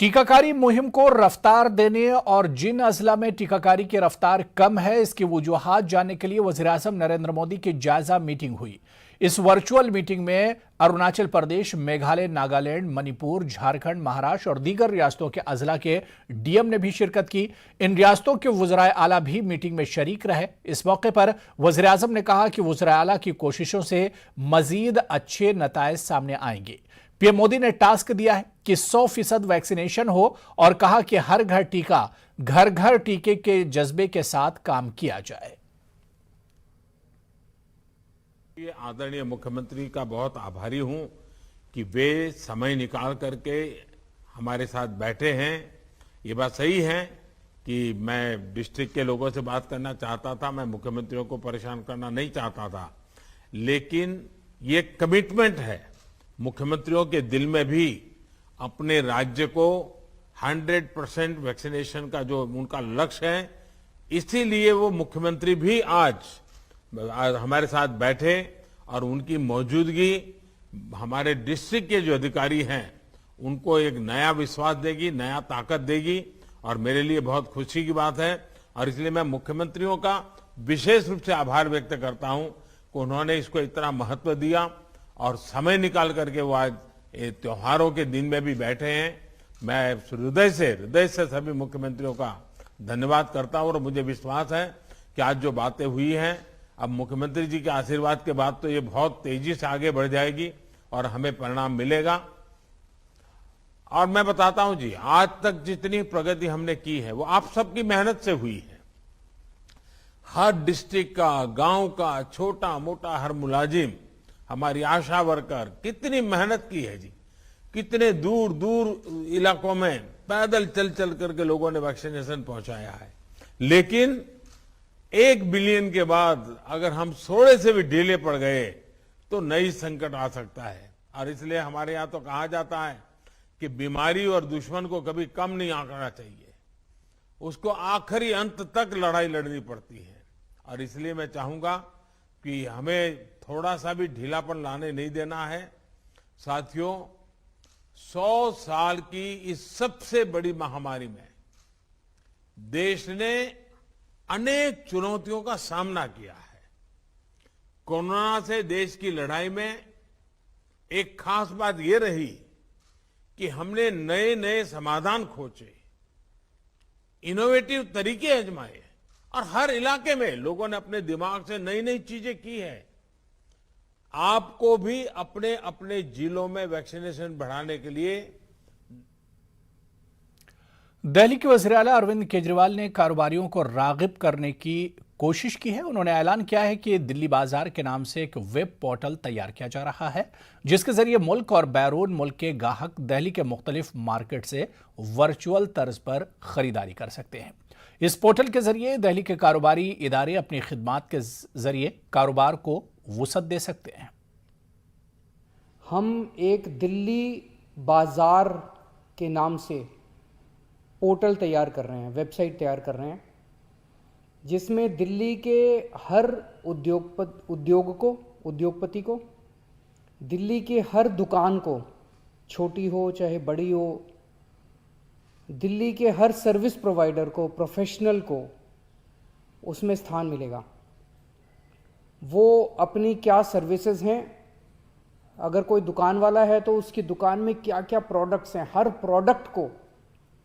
टीकाकारी मुहिम को रफ्तार देने और जिन अजला में टीकाकारी की रफ्तार कम है, इसकी वजूहात जानने के लिए वज़ीर-ए-आज़म नरेंद्र मोदी की जायजा मीटिंग हुई। इस वर्चुअल मीटिंग में अरुणाचल प्रदेश, मेघालय, नागालैंड, मणिपुर, झारखंड, महाराष्ट्र और दीगर रियासतों के अजला के डीएम ने भी शिरकत की। इन रियासतों के वज़राए आला भी मीटिंग में शरीक रहे। इस मौके पर वज़ीर-ए-आज़म ने कहा कि वज़राए आला की कोशिशों से मजीद अच्छे नताइज सामने आएंगे। पीएम मोदी ने टास्क दिया है कि 100% वैक्सीनेशन हो और कहा कि हर घर टीका, घर घर टीके के जज्बे के साथ काम किया जाए। आदरणीय मुख्यमंत्री का बहुत आभारी हूं कि वे समय निकाल करके हमारे साथ बैठे हैं। ये बात सही है कि मैं डिस्ट्रिक्ट के लोगों से बात करना चाहता था, मैं मुख्यमंत्रियों को परेशान करना नहीं चाहता था, लेकिन ये कमिटमेंट है मुख्यमंत्रियों के दिल में भी अपने राज्य को 100% वैक्सीनेशन का जो उनका लक्ष्य है, इसीलिए वो मुख्यमंत्री भी आज हमारे साथ बैठे और उनकी मौजूदगी हमारे डिस्ट्रिक्ट के जो अधिकारी हैं उनको एक नया विश्वास देगी, नया ताकत देगी और मेरे लिए बहुत खुशी की बात है। और इसलिए मैं मुख्यमंत्रियों का विशेष रूप से आभार व्यक्त करता हूं कि उन्होंने इसको इतना महत्व दिया और समय निकाल करके वो आज त्योहारों के दिन में भी बैठे हैं। मैं हृदय से सभी मुख्यमंत्रियों का धन्यवाद करता हूं और मुझे विश्वास है कि आज जो बातें हुई हैं, अब मुख्यमंत्री जी के आशीर्वाद के बाद तो ये बहुत तेजी से आगे बढ़ जाएगी और हमें परिणाम मिलेगा। और मैं बताता हूं जी, आज तक जितनी प्रगति हमने की है वो आप सबकी मेहनत से हुई है। हर डिस्ट्रिक्ट का, गांव का, छोटा मोटा हर मुलाजिम, हमारी आशा वर्कर कितनी मेहनत की है जी। कितने दूर दूर इलाकों में पैदल चल चल करके लोगों ने वैक्सीनेशन पहुंचाया है। लेकिन 1 बिलियन के बाद अगर हम थोड़े से भी ढीले पड़ गए तो नई संकट आ सकता है। और इसलिए हमारे यहां तो कहा जाता है कि बीमारी और दुश्मन को कभी कम नहीं आंकना चाहिए, उसको आखिरी अंत तक लड़ाई लड़नी पड़ती है। और इसलिए मैं चाहूंगा कि हमें थोड़ा सा भी ढीलापन लाने नहीं देना है। साथियों, 100 साल की इस सबसे बड़ी महामारी में देश ने अनेक चुनौतियों का सामना किया है। कोरोना से देश की लड़ाई में एक खास बात यह रही कि हमने नए नए समाधान खोजे, इनोवेटिव तरीके आजमाए और हर इलाके में लोगों ने अपने दिमाग से नई नई चीजें की है। आपको भी अपने अपने जिलों में वैक्सीनेशन बढ़ाने के लिए दिल्ली के वज़ीर आला अरविंद केजरीवाल ने कारोबारियों को राग़िब करने की कोशिश की है। उन्होंने ऐलान किया है कि दिल्ली बाजार के नाम से एक वेब पोर्टल तैयार किया जा रहा है, जिसके जरिए मुल्क और बैरून मुल्क के ग्राहक दिल्ली के मुख्तलिफ मार्केट से वर्चुअल तर्ज पर खरीदारी कर सकते हैं। इस पोर्टल के जरिए दिल्ली के कारोबारी इदारे अपनी खिदमात के जरिए कारोबार को वुसअत दे सकते हैं। हम एक दिल्ली बाजार के नाम से पोर्टल तैयार कर रहे हैं, वेबसाइट तैयार कर रहे हैं, जिसमें दिल्ली के हर उद्योगपति को, दिल्ली के हर दुकान को, छोटी हो चाहे बड़ी हो, दिल्ली के हर सर्विस प्रोवाइडर को, प्रोफेशनल को उसमें स्थान मिलेगा। वो अपनी क्या सर्विसेज हैं, अगर कोई दुकान वाला है तो उसकी दुकान में क्या क्या प्रोडक्ट्स हैं, हर प्रोडक्ट को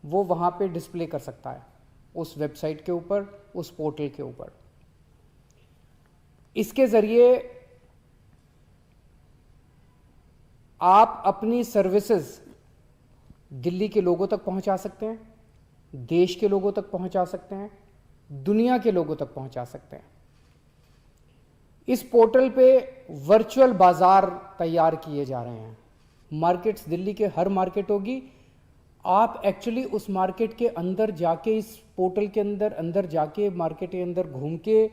वो वहाँ पे डिस्प्ले कर सकता है उस वेबसाइट के ऊपर, उस पोर्टल के ऊपर। इसके ज़रिए आप अपनी सर्विसेज दिल्ली के लोगों तक पहुँचा सकते हैं, देश के लोगों तक पहुँचा सकते हैं, दुनिया के लोगों तक पहुँचा सकते हैं। इस पोर्टल पे वर्चुअल बाजार तैयार किए जा रहे हैं। मार्केट्स दिल्ली के हर मार्केट होगी। आप एक्चुअली उस मार्केट के अंदर जाके, इस पोर्टल के अंदर जाके, मार्केट के अंदर घूम के,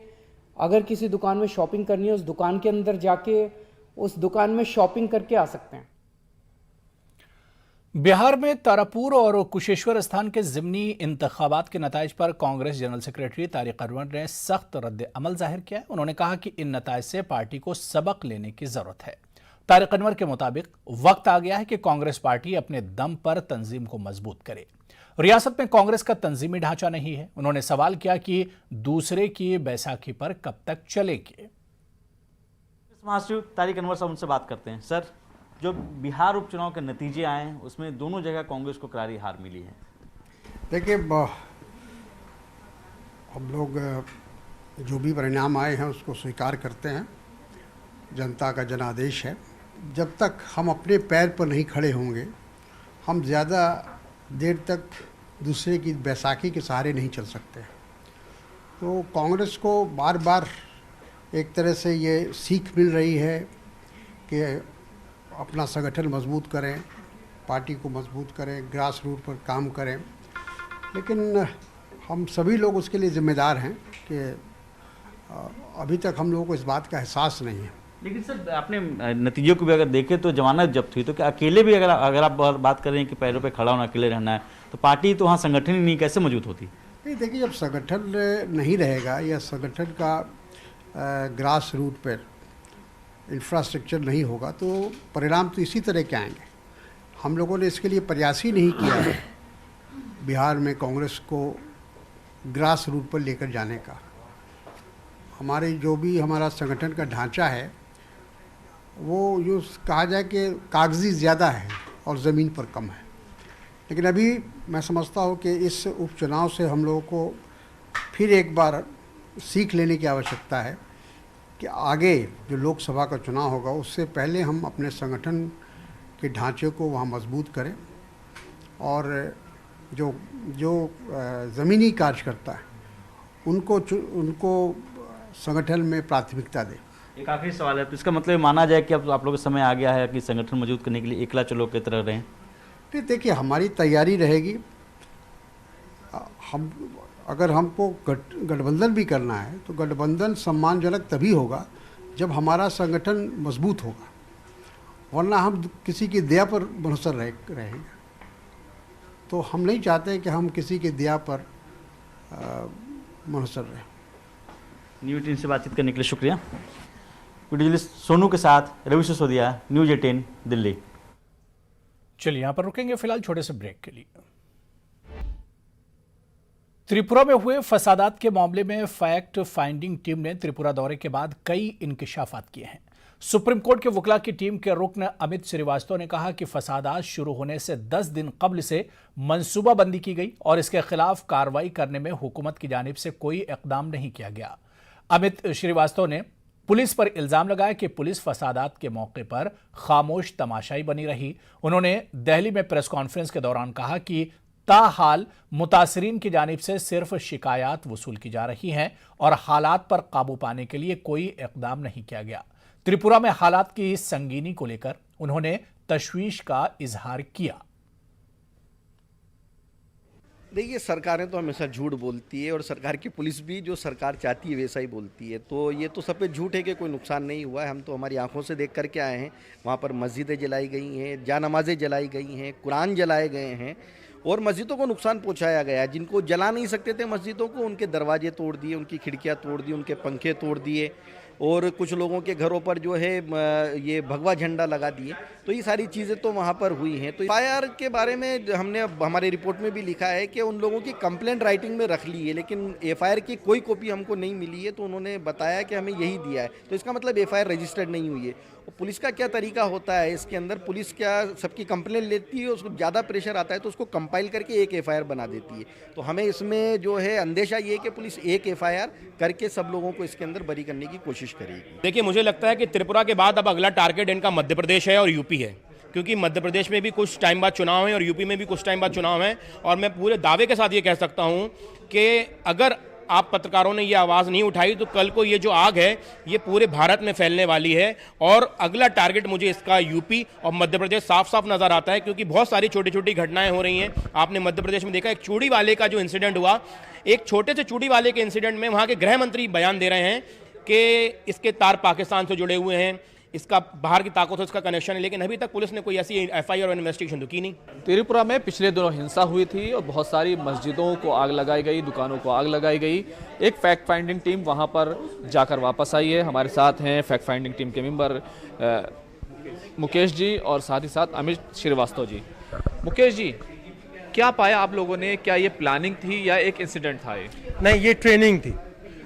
अगर किसी दुकान में शॉपिंग करनी है उस दुकान के अंदर जाके उस दुकान में शॉपिंग करके आ सकते हैं। बिहार में तारापुर और कुशेश्वर स्थान के ज़िमनी इंतखाबात के नताइज पर कांग्रेस जनरल सेक्रेटरी तारिक अनवर ने सख्त रद्द अमल जाहिर किया है। उन्होंने कहा कि इन नताइज से पार्टी को सबक लेने की जरूरत है। तारिक अनवर के मुताबिक वक्त आ गया है कि कांग्रेस पार्टी अपने दम पर तंजीम को मजबूत करे। रियासत में कांग्रेस का तंजीमी ढांचा नहीं है। उन्होंने सवाल किया कि दूसरे की बैसाखी पर कब तक चलेंगे। महासचिव तारिक अनवर साहब उनसे बात करते हैं। सर, जो बिहार उपचुनाव के नतीजे आए हैं उसमें दोनों जगह कांग्रेस को करारी हार मिली है। देखिए, हम लोग जो भी परिणाम आए हैं उसको स्वीकार करते हैं। जनता का जनादेश है। जब तक हम अपने पैर पर नहीं खड़े होंगे, हम ज़्यादा देर तक दूसरे की बैसाखी के सहारे नहीं चल सकते। तो कांग्रेस को बार बार एक तरह से ये सीख मिल रही है कि अपना संगठन मजबूत करें, पार्टी को मजबूत करें, ग्रास रूट पर काम करें। लेकिन हम सभी लोग उसके लिए जिम्मेदार हैं कि अभी तक हम लोगों को इस बात का एहसास नहीं है। लेकिन सर, आपने नतीजों को भी अगर देखें तो जमानत जब्त हुई, तो क्या अकेले भी अगर आप बात कर रहे हैं कि पैरों पे खड़ा होना, अकेले रहना है, तो पार्टी तो वहाँ संगठन ही नहीं, कैसे मौजूद होती? नहीं, देखिए, जब संगठन नहीं रहेगा या संगठन का ग्रास रूट पर इंफ्रास्ट्रक्चर नहीं होगा तो परिणाम तो इसी तरह के आएंगे। हम लोगों ने इसके लिए प्रयास ही नहीं किया है बिहार में कांग्रेस को ग्रास रूट पर लेकर जाने का। हमारे जो भी हमारा संगठन का ढांचा है वो यूँ कहा जाए कि कागजी ज़्यादा है और ज़मीन पर कम है। लेकिन अभी मैं समझता हूँ कि इस उपचुनाव से हम लोगों को फिर एक बार सीख लेने की आवश्यकता है कि आगे जो लोकसभा का चुनाव होगा उससे पहले हम अपने संगठन के ढांचे को वहाँ मजबूत करें और जो ज़मीनी कार्यकर्ता है उनको संगठन में प्राथमिकता दें। एक आखिरी सवाल है, तो इसका मतलब माना जाए कि अब आप लोगों का समय आ गया है कि संगठन मजबूत करने के लिए एकला चलो की तरह रहें? नहीं, देखिए, हमारी तैयारी रहेगी। हम अगर हमको गठबंधन भी करना है तो गठबंधन सम्मानजनक तभी होगा जब हमारा संगठन मजबूत होगा, वरना हम किसी की दया पर मुनहसर रहेंगे। तो हम नहीं चाहते कि हम किसी की दया पर मुनहसर रहें। न्यूज़ 18 से बातचीत करने के लिए शुक्रिया। वीडियो जर्नलिस्ट सोनू के साथ रवि सिसोदिया, न्यूज़ 18 दिल्ली। चलिए यहां पर रुकेंगे फिलहाल छोटे से ब्रेक के लिए। त्रिपुरा में हुए फसादात के मामले में फैक्ट फाइंडिंग टीम ने त्रिपुरा दौरे के बाद कई इंकशाफात किए हैं। सुप्रीम कोर्ट के वकीला की टीम के रुकन अमित श्रीवास्तव ने कहा कि फसादात शुरू होने से 10 दिन कबल से मंसूबाबंदी की गई और इसके खिलाफ कार्रवाई करने में हुकूमत की जानिब से कोई इकदाम नहीं किया गया। अमित श्रीवास्तव ने पुलिस पर इल्जाम लगाया कि पुलिस फसादात के मौके पर खामोश तमाशाई बनी रही। उन्होंने दिल्ली में प्रेस कॉन्फ्रेंस के दौरान कहा कि ताहाल मुतासरीन की जानिब से सिर्फ शिकायत वसूल की जा रही हैं और हालात पर काबू पाने के लिए कोई इकदाम नहीं किया गया। त्रिपुरा में हालात की संगीनी को लेकर उन्होंने तशवीश का इजहार किया। देखिए, सरकारें तो हमेशा झूठ बोलती है और सरकार की पुलिस भी जो सरकार चाहती है वैसा ही बोलती है। तो ये तो सब पे झूठ है कि कोई नुकसान नहीं हुआ है। हम तो हमारी आंखों से देख करके आए हैं। वहाँ पर मस्जिदें जलाई गई हैं, जानमाज़ें जलाई गई हैं, कुरान जलाए गए हैं और मस्जिदों को नुकसान पहुंचाया गया है। जिनको जला नहीं सकते थे मस्जिदों को, उनके दरवाजे तोड़ दिए, उनकी खिड़कियां तोड़ दी, उनके पंखे तोड़ दिए और कुछ लोगों के घरों पर जो है ये भगवा झंडा लगा दिए। तो ये सारी चीज़ें तो वहाँ पर हुई हैं। तो एफआईआर के बारे में हमने हमारे रिपोर्ट में भी लिखा है कि उन लोगों की कंप्लेंट राइटिंग में रख ली है, लेकिन एफआईआर की कोई कॉपी हमको नहीं मिली है। तो उन्होंने बताया कि हमें यही दिया है, तो इसका मतलब एफआईआर रजिस्टर्ड नहीं हुई है। और पुलिस का क्या तरीका होता है इसके अंदर, पुलिस क्या सबकी कंप्लेंट लेती है, उसको ज़्यादा प्रेशर आता है तो उसको कंपाइल करके एक एफआईआर बना देती है। तो हमें इसमें जो है अंदेशा ये है कि पुलिस एक एफआईआर करके सब लोगों को इसके अंदर बरी करने की कोशिश करेगी। देखिए, मुझे लगता है कि त्रिपुरा के बाद अब अगला टारगेट इनका मध्य प्रदेश है और यूपी है, क्योंकि मध्य प्रदेश में भी कुछ टाइम बाद चुनाव है और यूपी में भी कुछ टाइम बाद चुनाव है। और मैं पूरे दावे के साथ ये कह सकता हूं कि अगर आप पत्रकारों ने ये आवाज़ नहीं उठाई तो कल को ये जो आग है ये पूरे भारत में फैलने वाली है। और अगला टारगेट मुझे इसका यूपी और मध्य प्रदेश साफ साफ नज़र आता है, क्योंकि बहुत सारी छोटी छोटी घटनाएं हो रही हैं। आपने मध्य प्रदेश में देखा, एक चूड़ी वाले का जो इंसिडेंट हुआ, एक छोटे से चूड़ी वाले के इंसिडेंट में वहाँ के गृह मंत्री बयान दे रहे हैं कि इसके तार पाकिस्तान से जुड़े हुए हैं, इसका बाहर की ताकतों से इसका कनेक्शन है, लेकिन अभी तक पुलिस ने कोई ऐसी एफआईआर और इन्वेस्टिगेशन तो की नहीं। त्रिपुरा में पिछले दिनों हिंसा हुई थी और बहुत सारी मस्जिदों को आग लगाई गई, दुकानों को आग लगाई गई। एक फैक्ट फाइंडिंग टीम वहां पर जाकर वापस आई है। हमारे साथ हैं फैक्ट फाइंडिंग टीम के मेंबर मुकेश जी और साथ ही साथ अमित श्रीवास्तव जी। मुकेश जी, क्या पाया आप लोगों ने? क्या ये प्लानिंग थी या एक इंसिडेंट था ये? नहीं, ये ट्रेनिंग थी।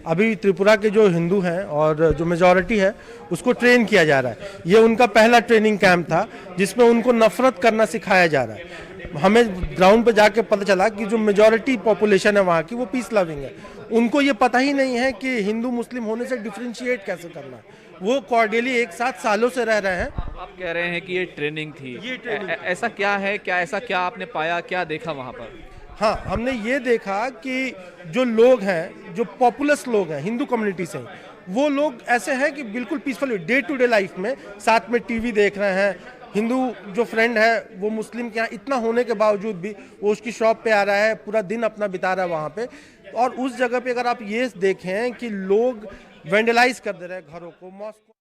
अभी त्रिपुरा के जो हिंदू हैं और जो मेजॉरिटी है उसको ट्रेन किया जा रहा है। ये उनका पहला ट्रेनिंग कैंप था जिसमें उनको नफरत करना सिखाया जा रहा है। हमें ग्राउंड पर जाके पता चला कि जो मेजॉरिटी पॉपुलेशन है वहाँ की वो पीस लविंग है। उनको ये पता ही नहीं है कि हिंदू मुस्लिम होने से डिफ्रेंशिएट कैसे करना है। वो कॉर्डियली एक साथ सालों से रह रहे हैं। आप कह रहे हैं कि ये ट्रेनिंग थी, ये ट्रेनिंग थी। ऐसा क्या है? ऐसा क्या आपने पाया, क्या देखा वहाँ पर? हाँ, हमने ये देखा कि जो लोग हैं, जो पॉपुलस लोग हैं हिंदू कम्युनिटी से, वो लोग ऐसे हैं कि बिल्कुल peaceful day to day life में साथ में टीवी देख रहे हैं। हिंदू जो फ्रेंड है वो मुस्लिम के यहाँ इतना होने के बावजूद भी वो उसकी शॉप पे आ रहा है, पूरा दिन अपना बिता रहा है वहाँ पे। और उस जगह पे अगर आप ये देखें कि लोग वेंडलाइज कर दे रहे हैं घरों को, मॉस्क को।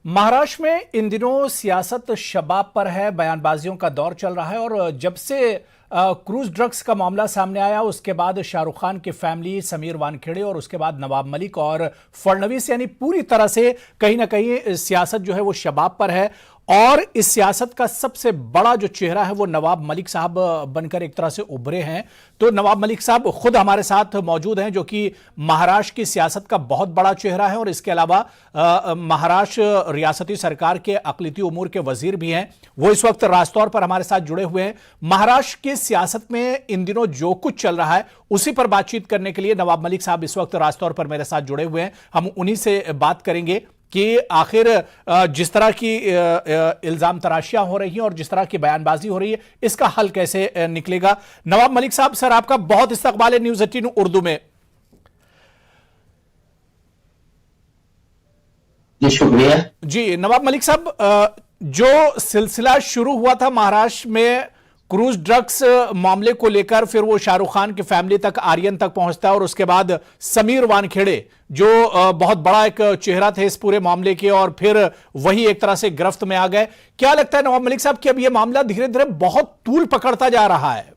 महाराष्ट्र में इन दिनों सियासत शबाब पर है, बयानबाजियों का दौर चल रहा है और जब से क्रूज ड्रग्स का मामला सामने आया उसके बाद शाहरुख खान की फैमिली, समीर वानखेड़े और उसके बाद नवाब मलिक और फडणवीस, यानी पूरी तरह से कहीं ना कहीं सियासत जो है वो शबाब पर है। और इस सियासत का सबसे बड़ा जो चेहरा है वो नवाब मलिक साहब बनकर एक तरह से उभरे हैं। तो नवाब मलिक साहब खुद हमारे साथ मौजूद हैं, जो कि महाराष्ट्र की सियासत का बहुत बड़ा चेहरा है और इसके अलावा महाराष्ट्र रियासती सरकार के अक़लियती उमूर के वजीर भी हैं। वो इस वक्त रास्तौर पर हमारे साथ जुड़े हुए हैं। महाराष्ट्र की सियासत में इन दिनों जो कुछ चल रहा है उसी पर बातचीत करने के लिए नवाब मलिक साहब इस वक्त रास्तौर पर मेरे साथ जुड़े हुए हैं। हम उन्हीं से बात करेंगे कि आखिर जिस तरह की इल्जाम तराशियां हो रही हैं और जिस तरह की बयानबाजी हो रही है, इसका हल कैसे निकलेगा। नवाब मलिक साहब, सर आपका बहुत इस्तकबाल है न्यूज़ 18 उर्दू में। जी शुक्रिया। जी नवाब मलिक साहब, जो सिलसिला शुरू हुआ था महाराष्ट्र में क्रूज ड्रग्स मामले को लेकर, फिर वो शाहरुख खान की फैमिली तक, आर्यन तक पहुंचता है और उसके बाद समीर वानखेड़े जो बहुत बड़ा एक चेहरा थे इस पूरे मामले के, और फिर वही एक तरह से गिरफ्त में आ गए। क्या लगता है नवाब मलिक साहब कि अब यह मामला धीरे धीरे बहुत तूल पकड़ता जा रहा है?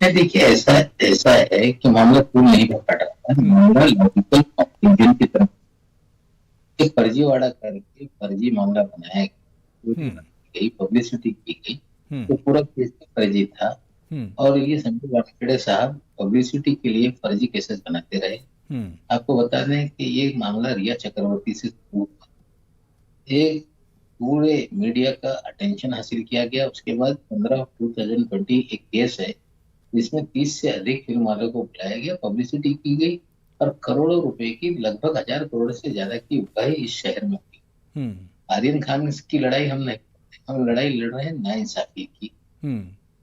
देखिए, ऐसा है कि मामला तूल नहीं पकड़ रहा है। मामला लॉजिकल कंक्लूजन की तरफ फर्जीवाड़ा करके फर्जी मामला बनाया गई, पब्लिसिटी की गई, तो पूरा केस फर्जी था। और ये समीर वानखेड़े साहब पब्लिसिटी के लिए फर्जी केसेस बनाते रहे। आपको बता दें कि ये मामला रिया चक्रवर्ती से हुआ। एक पूरे मीडिया का अटेंशन हासिल किया गया। उसके बाद 15/2020 एक केस है जिसमें 30 से अधिक फिल्म वालों को बुलाया गया, पब्लिसिटी की गई और करोड़ों रुपए की, लगभग 1000 करोड़ से ज्यादा की उगाही इस शहर में हुई। आर्यन खान की लड़ाई हम लड़ाई लड़ रहे हैं नाइंसाफी की,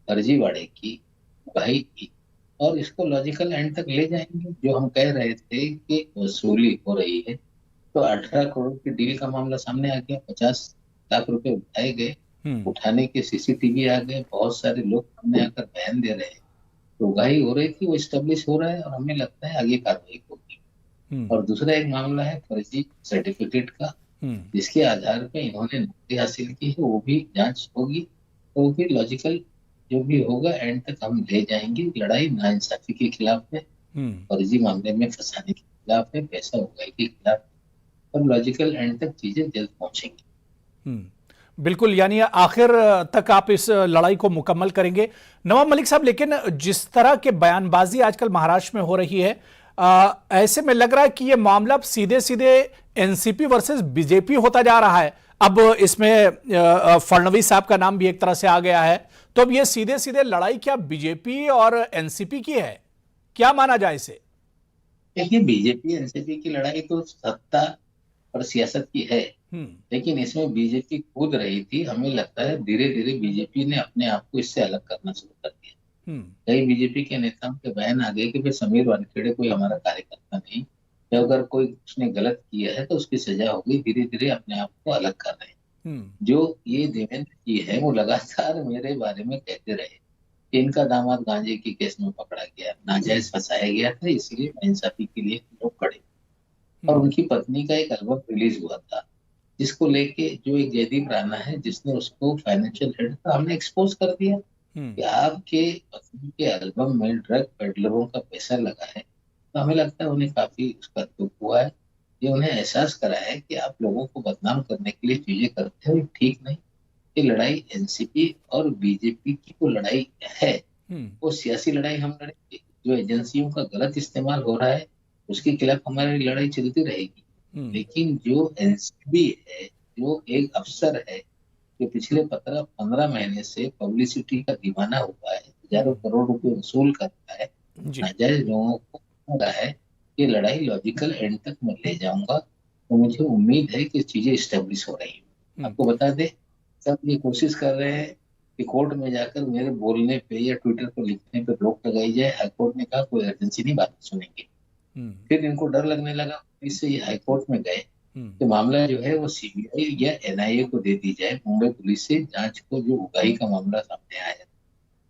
फर्जीवाड़े की, उगाही की, और इसको लॉजिकल एंड तक ले जाएंगे। जो हम कह रहे थे कि वसूली हो रही है, तो 18 करोड़ की डील का मामला सामने आ गया, 50 लाख रुपए उठाए गए, उठाने के सीसीटीवी आ गए, बहुत सारे लोग सामने आकर बयान दे रहे हैं। तो उगाही हो रही थी, वो स्टेब्लिश हो रहा है और हमें लगता है आगे कार्रवाई होगी। और दूसरा एक मामला है फर्जी सर्टिफिकेट का, जिसके आधार पर इन्होंने नौकरी हासिल की है, वो भी जांच होगी, तो भी लॉजिकल जो भी होगा एंड तक हम ले जाएंगे। लड़ाई नाइंसाफी के खिलाफ है, फर्जी मामले में फंसाने के खिलाफ है, पैसा उगाही के खिलाफ है, और लॉजिकल एंड तक चीजें जल्द पहुंचेंगी। बिल्कुल, यानी आखिर तक आप इस लड़ाई को मुकम्मल करेंगे। नवाब मलिक साहब, लेकिन जिस तरह के बयानबाजी आजकल महाराष्ट्र में हो रही है, ऐसे में लग रहा है कि यह मामला अब सीधे सीधे एनसीपी वर्सेस बीजेपी होता जा रहा है। अब इसमें फडणवीस साहब का नाम भी एक तरह से आ गया है, तो अब यह सीधे सीधे लड़ाई क्या बीजेपी और एनसीपी की है? क्या माना जाए इसे? देखिए, बीजेपी एनसीपी की लड़ाई तो सत्ता और सियासत की है, लेकिन इसमें बीजेपी कूद रही थी। हमें लगता है धीरे धीरे बीजेपी ने अपने आप को इससे अलग करना शुरू कर दिया। कई बीजेपी के नेताओं के बयान आ गए कि भाई समीर वानखेड़े कोई हमारा कार्यकर्ता नहीं, तो अगर कोई उसने गलत किया है तो उसकी सजा होगी। धीरे धीरे अपने आप को अलग कर रहे हैं। जो ये देवेंद्र जी है वो लगातार मेरे बारे में कहते रहे कि इनका दामाद गांजे की केस में पकड़ा गया, नाजायज फंसाया गया था, इसलिए इंसाफी के लिए लोग खड़े। और उनकी पत्नी का एक एल्बम रिलीज हुआ था जिसको लेके जो एक जयदीप राणा है जिसने उसको फाइनेंशियल हेड था, हमने एक्सपोज कर दिया कि आपके पत्नी के एल्बम में ड्रग पेडलरों का पैसा लगा है, तो हमें लगता है उन्हें काफी उसका दुख हुआ है। ये उन्हें एहसास कराया है कि आप लोगों को बदनाम करने के लिए चीजें करते हो, ये ठीक नहीं। ये लड़ाई एनसीपी और बीजेपी की वो लड़ाई है, वो सियासी लड़ाई हम लड़ेंगे। जो एजेंसियों का गलत इस्तेमाल हो रहा है उसके खिलाफ हमारी लड़ाई चलती रहेगी। लेकिन जो एनसीबी है, जो एक अफसर है जो पिछले 15 महीने से पब्लिसिटी का दीवाना हुआ है, हजारों करोड़ रुपए वसूल करता है, नाजायज लोगों को हो रहा है, ये लड़ाई लॉजिकल एंड तक मैं ले जाऊंगा। तो मुझे उम्मीद है कि चीजें स्टेब्लिश हो रही हैं। आपको बता दें, सब ये कोशिश कर रहे हैं कि कोर्ट में जाकर मेरे बोलने पे या ट्विटर पर लिखने पे रोक लगाई जाए। हाईकोर्ट ने कहा कोई अर्जेंसी नहीं, बात सुनेंगे। फिर इनको डर लगने लगा, इससे ये हाईकोर्ट में गए कि मामला जो है वो सीबीआई या एनआईए को दे दी जाए, मुंबई पुलिस से जांच को, जो उगाही का मामला सामने आया है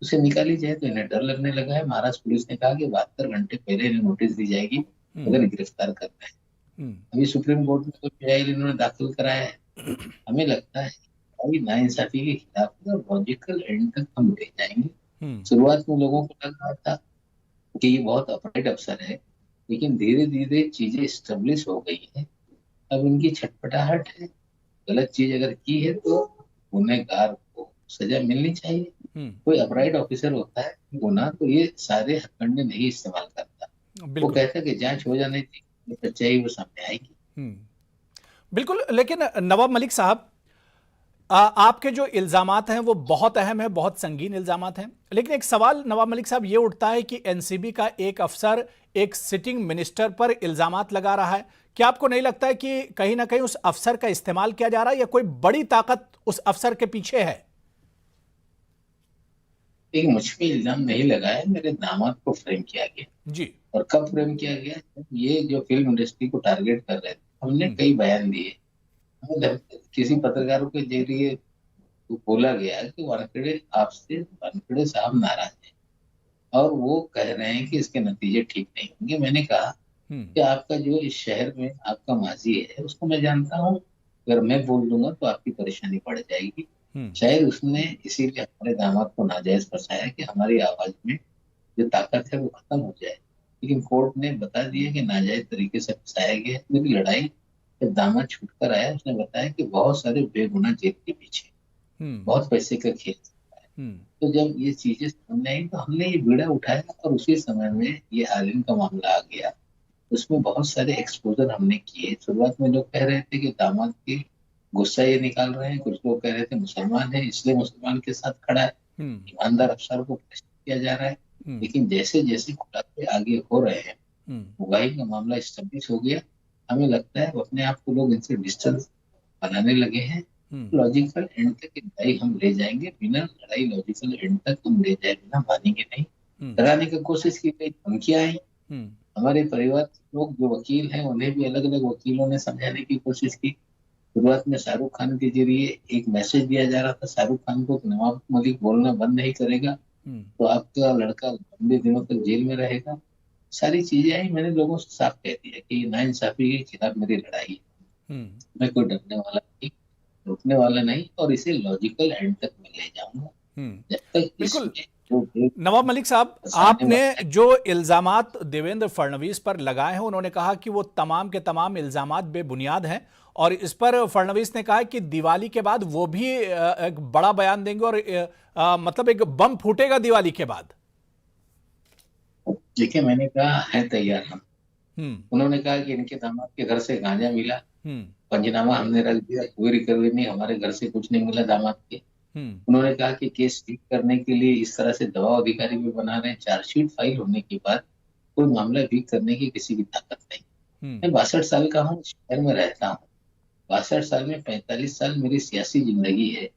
उसे निकाली जाए। तो इन्हें डर लगने लगा है। महाराष्ट्र पुलिस ने कहा कि 72 घंटे पहले इन्हें नोटिस दी जाएगी अगर गिरफ्तार करना है। अभी सुप्रीम कोर्ट में कुछ पीआई इन्होंने दाखिल कराया है। हमें लगता है अभी नाइंसाफी के खिलाफ लॉजिकल एंड तक हम ले जाएंगे। शुरुआत में लोगों को लग रहा था कि ये बहुत अपराइट अफसर है, लेकिन धीरे धीरे चीजें स्टेब्लिश हो गई है। अब इनकी छटपटाहट है, गलत चीज अगर की है तो गुनहगार को सजा मिलनी चाहिए। कोई अपराइट ऑफिसर होता है गुना, तो ये सारे हथकंडे नहीं इस्तेमाल करता। वो कहता है कि जांच हो जाने की, सच्चाई वो सामने आएगी। बिल्कुल। लेकिन नवाब मलिक साहब, आपके जो इल्जामात हैं वो बहुत अहम है, बहुत संगीन इल्जामात हैं। लेकिन एक सवाल नवाब मलिक साहब ये उठता है कि एनसीबी का एक अफसर एक सिटिंग मिनिस्टर पर इल्जामात लगा रहा है। क्या आपको नहीं लगता है कि कहीं ना कहीं उस अफसर का इस्तेमाल किया जा रहा है, या कोई बड़ी ताकत उस अफसर के पीछे है? एक मुझ पे इल्जाम नहीं लगाया, मेरे दामाद को फ्रेम किया गया जी। और कब फ्रेम किया गया? ये जो फिल्म इंडस्ट्री को टारगेट कर रहे थे, हमने कई बयान दिए। किसी पत्रकारों के जरिए तो बोला गया कि वानखेड़े आपसे, वानखेड़े साहब नाराज हैं और वो कह रहे हैं कि इसके नतीजे ठीक नहीं होंगे। मैंने कहा कि आपका जो इस शहर में आपका माजी है उसको मैं जानता हूँ, अगर मैं बोल दूंगा तो आपकी परेशानी बढ़ जाएगी। शायद उसने इसीलिए हमारे दामाद को नाजायज फंसाया कि हमारी आवाज में जो ताकत है वो खत्म हो जाए। लेकिन कोर्ट ने बता दिया कि नाजायज तरीके से फंसाया गया। मेरी लड़ाई जब दामाद छूट कर आया, उसने बताया कि बहुत सारे बेगुनाह जेल के पीछे, बहुत पैसे का खेल है। तो जब ये चीजें सामने आई तो हमने ये बीड़ा उठाया और उसी समय में ये आर्यन का मामला आ गया। उसमें बहुत सारे एक्सपोजर हमने किए। शुरुआत में लोग कह रहे थे कि दामाद के गुस्सा ये निकाल रहे हैं, कुछ लोग कह रहे थे मुसलमान है इसलिए मुसलमान के साथ खड़ा है, ईमानदार अफसर को प्रेशर किया जा रहा है। लेकिन जैसे जैसे खुलासे आगे हो रहे हैं, उगाही का मामला स्टेब्लिश हो गया। हमें लगता है अपने आप को लोग इनसे डिस्टेंस बनाने लगे हैं। लॉजिकल एंड तक लड़ाई हम ले जाएंगे, बिना लड़ाई लॉजिकल एंड तक हम ले जाए बिना मानेंगे नहीं। डराने की कोशिश की गई, धमकियां आई। हमारे परिवार के लोग जो वकील हैं उन्हें भी अलग अलग वकीलों ने समझाने की कोशिश की। शुरुआत में शाहरुख खान के जरिए एक मैसेज दिया जा रहा था, शाहरुख खान को नवाब मलिक बोलना बंद नहीं करेगा तो आपका लड़का लंबे दिनों तक जेल में रहेगा। सारी चीजें आई। मैंने लोगों से साफ कह दिया कि ये नाइंसाफी के खिलाफ मेरी लड़ाई है। मैं कोई डरने वाला नहीं, रुकने वाला नहीं, और इसे लॉजिकल एंड तक मैं ले जाऊंगा। जब तक बिल्कुल। नवाब मलिक साहब, आपने जो इल्जामात देवेंद्र फडणवीस पर लगाए हैं, उन्होंने कहा कि वो तमाम के तमाम इल्जामात बेबुनियाद हैं, और इस पर फडणवीस ने कहा कि दिवाली के बाद वो भी एक बड़ा बयान देंगे और मतलब एक बम फूटेगा दिवाली के बाद। देखिए, मैंने कहा है तैयार हम। उन्होंने कहा कि इनके दामाद के घर से गांजा मिला, पंचनामा हमने रख दिया, कोई रिकवरी नहीं, हमारे घर से कुछ नहीं मिला दामाद के। उन्होंने कहा कि केस ठीक करने के लिए इस तरह से दबाव अधिकारी भी बना रहे हैं। चार्जशीट फाइल होने के बाद कोई मामला ठीक करने की किसी की ताकत नहीं। मैं 62 साल का हूँ, शहर में रहता हूँ। 62 साल में 45 साल मेरी सियासी जिंदगी है।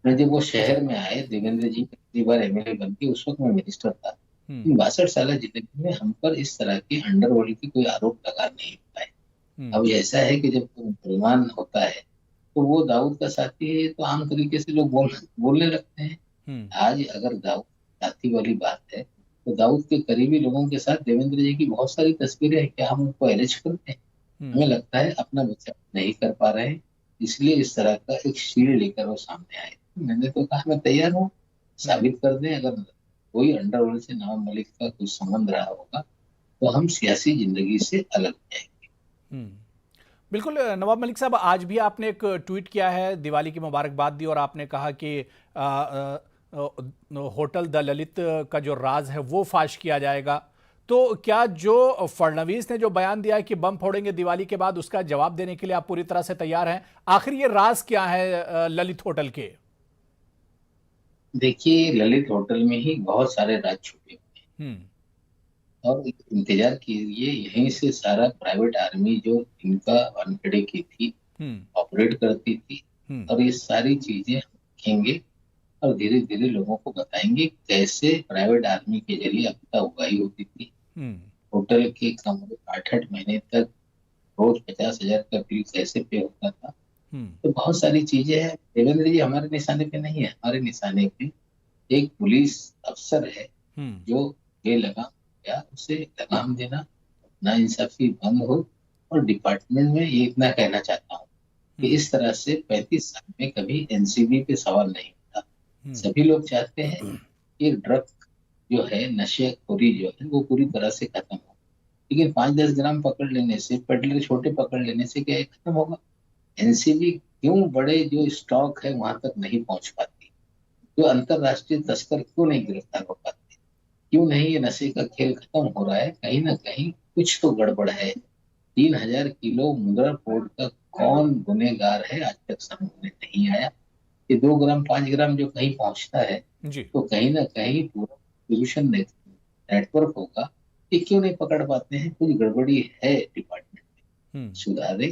मैं जब वो शहर में आए, देवेंद्र जी पहली बार एमएलए बन के, उस वक्त मैं मिनिस्टर था। 62 साल जिंदगी में हम पर इस तरह के अंडरवर्ल्ड की कोई आरोप लगा नहीं पाए। अब ऐसा है कि जब कोई मुसलमान होता है तो वो दाऊद का साथी है, तो आम तरीके से लोग बोलने लगते हैं। आज अगर दाऊद साथी वाली बात है तो दाऊद के करीबी लोगों के साथ देवेंद्र जी की बहुत सारी तस्वीरें हैं। क्या हम उनको अरेस्ट करते हैं? हमें लगता है अपना बचाव नहीं कर पा रहे हैं, इसलिए इस तरह का एक शील्ड लेकर वो सामने आए। मैंने तो कहा मैं तैयार हूँ, साबित कर दें। अगर कोई अंडरवर्ल्ड से नवाब मलिक का कुछ संबंध रहा होगा तो हम सियासी जिंदगी से अलग हो जाएंगे। बिल्कुल नवाब मलिक साहब, आज भी आपने एक ट्वीट किया है, दिवाली की मुबारकबाद दी और आपने कहा कि होटल द ललित का जो राज है वो फाश किया जाएगा। तो क्या जो फडणवीस ने जो बयान दिया है कि बम फोड़ेंगे दिवाली के बाद, उसका जवाब देने के लिए आप पूरी तरह से तैयार हैं? आखिर ये राज क्या है ललित होटल के? देखिए, ललित होटल में ही बहुत सारे राज छुपे हुए हैं और इंतजार कीजिए, यहीं से सारा प्राइवेट आर्मी जो इनका वानखेड़े की थी ऑपरेट करती थी, और ये सारी चीजें हम देखेंगे और धीरे धीरे लोगों को बताएंगे कैसे प्राइवेट आर्मी के जरिए आपदा उगाही होती थी। होटल के कमरे 8-8 महीने तक रोज 50,000 का बिल कैसे पे होता था। तो बहुत सारी चीजें हैं। देवेंद्र जी हमारे निशाने पे नहीं है, हमारे निशाने पे एक पुलिस अफसर है जो बेलगाम या उसे लगाम देना, नाइंसाफी बंद हो। और डिपार्टमेंट में ये इतना कहना चाहता हूँ कि इस तरह से 35 साल में कभी एनसीबी पे सवाल नहीं उठा। सभी लोग चाहते हैं कि ड्रग जो है, नशेखोरी जो है, वो पूरी तरह से खत्म हो, लेकिन 5-10 ग्राम पकड़ लेने से, पेडलर छोटे पकड़ लेने से क्या खत्म होगा? एनसीबी क्यों बड़े जो स्टॉक है वहां तक नहीं पहुंच पाती? जो अंतरराष्ट्रीय तस्कर क्यों नहीं गिरफ्तार हो पाते? क्यों नहीं ये नशे का खेल खत्म हो रहा है? कहीं ना कहीं कुछ तो गड़बड़ है। 3000 किलो मुद्रा पोर्ट का कौन गुनेगार है आज तक समझ में नहीं आया। ये 2 ग्राम 5 ग्राम जो कहीं पहुंचता है तो कहीं ना कहीं पूरा डिस्ट्रीब्यूशन नेटवर्क होगा, ये क्यों नहीं पकड़ पाते हैं? कुछ गड़बड़ी है डिपार्टमेंट में, सुधारे,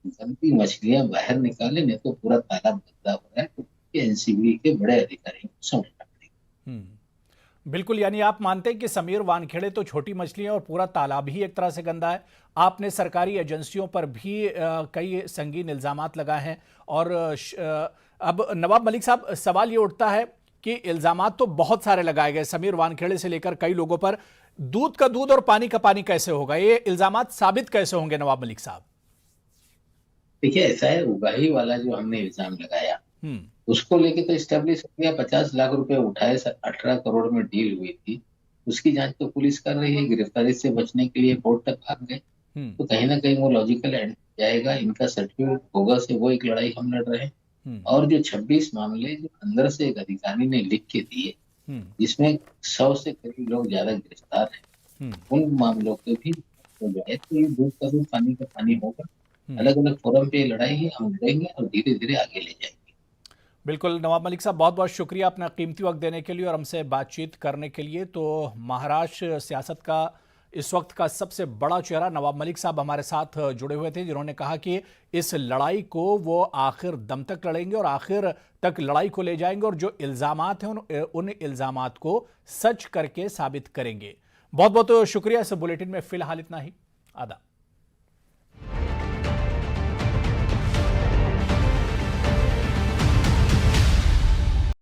गंदी मछलियां बाहर निकाले, नहीं तो पूरा तालाब गंदा हो रहा है। तो एनसीबी के बड़े अधिकारियों को समझना पड़ेगा। बिल्कुल, यानी आप मानते हैं कि समीर वानखेड़े तो छोटी मछलियां और पूरा तालाब ही एक तरह से गंदा है। आपने सरकारी एजेंसियों पर भी कई संगीन इल्जामात लगाए हैं और अब नवाब मलिक साहब, सवाल ये उठता है कि इल्जामात तो बहुत सारे लगाए गए, समीर वानखेड़े से लेकर कई लोगों पर। दूध का दूध और पानी का पानी कैसे होगा? ये इल्जामात साबित कैसे होंगे नवाब मलिक साहब? देखिए, ऐसा है, उगाही वाला जो हमने इल्जाम लगाया उसको लेके तो स्टैब्लिश हो गया। 50 लाख रुपए उठाए, 18 करोड़ में डील हुई थी, उसकी जांच तो पुलिस कर रही है। गिरफ्तारी से बचने के लिए कोर्ट तक भाग गए, तो कहीं ना कहीं वो लॉजिकल एंड जाएगा। इनका सर्टिफिकेट होगा से वो एक लड़ाई हम लड़ रहे हैं। और जो 26 मामले जो अंदर से एक अधिकारी ने लिख के दिए, जिसमें 100 से करीब लोग ज्यादा गिरफ्तार हैं, उन मामलों के भी हो जाए तो ये दूध का दूध पानी का पानी होगा। अलग अलग फोरम पे लड़ाई है, हम लड़ेंगे और धीरे धीरे आगे ले जाएंगे। बिल्कुल नवाब मलिक साहब, बहुत बहुत शुक्रिया अपना कीमती वक्त देने के लिए और हमसे बातचीत करने के लिए। तो महाराष्ट्र सियासत का इस वक्त का सबसे बड़ा चेहरा नवाब मलिक साहब हमारे साथ जुड़े हुए थे, जिन्होंने कहा कि इस लड़ाई को वो आखिर दम तक लड़ेंगे और आखिर तक लड़ाई को ले जाएंगे और जो इल्जामात हैं उन इल्जामात को सच करके साबित करेंगे। बहुत बहुत शुक्रिया। इस बुलेटिन में फिलहाल इतना ही। आदाब।